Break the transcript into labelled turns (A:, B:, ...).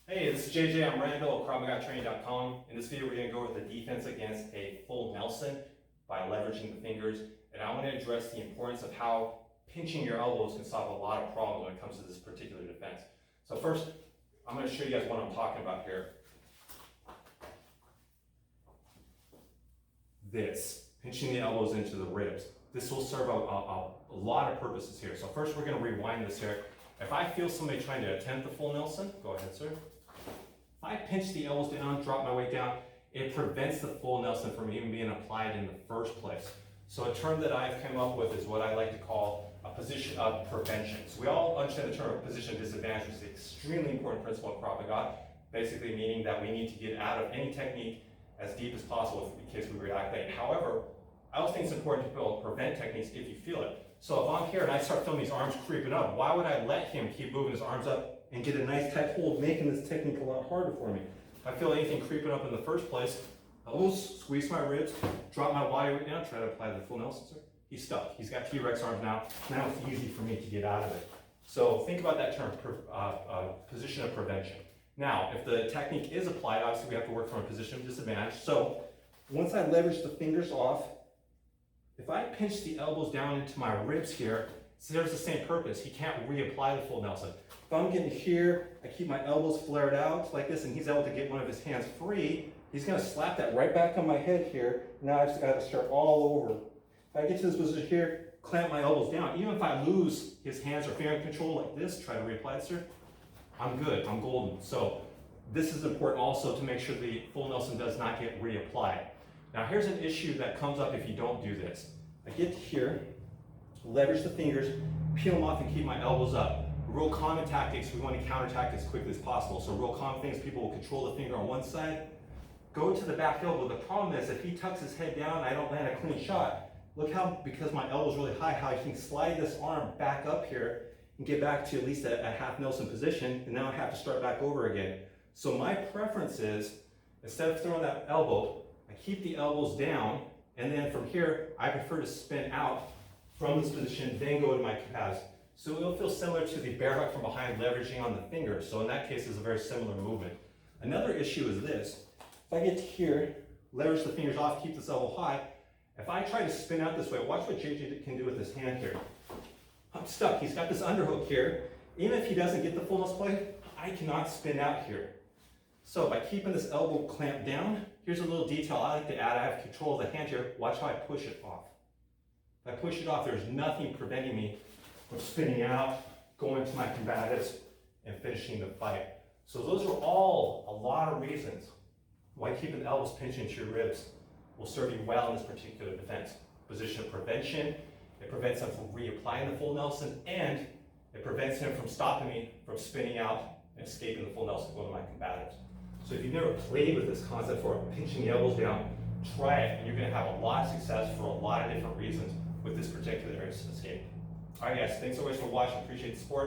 A: Hey, this is JJ. I'm Randall at KravMagaTraining.com. In this video, we're going to go over the defense against a full Nelson by leveraging the fingers. And I want to address the importance of how pinching your elbows can solve a lot of problems when it comes to this particular defense. So first, I'm going to show you guys what I'm talking about here. This, pinching the elbows into the ribs. This will serve a lot of purposes here. So first, we're going to rewind this here. If I feel somebody trying to attempt the full Nelson, go ahead, sir. If I pinch the elbows down, drop my weight down, it prevents the full Nelson from even being applied in the first place. So a term that I've come up with is what I like to call a position of prevention. So we all understand the term of position of disadvantage, which is an extremely important principle in Krav Maga, basically meaning that we need to get out of any technique as deep as possible in case we react late. However, I also think it's important to build prevent techniques if you feel it. So if I'm here and I start feeling these arms creeping up, why would I let him keep moving his arms up and get a nice tight hold, making this technique a lot harder for me? If I feel anything creeping up in the first place, elbows, squeeze my ribs, drop my body weight down, try to apply the full Nelson, sir. He's stuck. He's got T-Rex arms now. Now it's easy for me to get out of it. So think about that term, position of prevention. Now, if the technique is applied, obviously we have to work from a position of disadvantage. So once I leverage the fingers off, if I pinch the elbows down into my ribs here, it serves the same purpose. He can't reapply the full Nelson. If I'm getting here, I keep my elbows flared out like this, and he's able to get one of his hands free, he's gonna slap that right back on my head here. Now I've just gotta start all over. If I get to this position here, clamp my elbows down. Even if I lose his hands or finger control like this, try to reapply it, sir, I'm good, I'm golden. So this is important also to make sure the full Nelson does not get reapplied. Now here's an issue that comes up if you don't do this. I get here, leverage the fingers, peel them off and keep my elbows up. Real common tactics, we want to counterattack as quickly as possible. So real common things, people will control the finger on one side, go to the back elbow. The problem is if he tucks his head down and I don't land a clean shot, look how, because my elbow's really high, how I can slide this arm back up here and get back to at least a half Nelson position, and now I have to start back over again. So my preference is, instead of throwing that elbow, I keep the elbows down, and then from here, I prefer to spin out from this position, then go to my calves. So it'll feel similar to the bear hug from behind leveraging on the fingers. So in that case, it's a very similar movement. Another issue is this. If I get to here, leverage the fingers off, keep this elbow high. If I try to spin out this way, watch what JJ can do with his hand here. I'm stuck. He's got this underhook here. Even if he doesn't get the full Nelson play, I cannot spin out here. So by keeping this elbow clamped down, here's a little detail I like to add. I have control of the hand here. Watch how I push it off. If I push it off, there's nothing preventing me from spinning out, going to my combatives, and finishing the fight. So those are all a lot of reasons why keeping the elbows pinched into your ribs will serve you well in this particular defense. Position of prevention, it prevents him from reapplying the full Nelson, and it prevents him from stopping me from spinning out and escaping the full Nelson, going to my combatives. So if you've never played with this concept for pinching the elbows down, try it, and you're going to have a lot of success for a lot of different reasons with this particular escape. All right, guys, thanks so much for watching. Appreciate the support.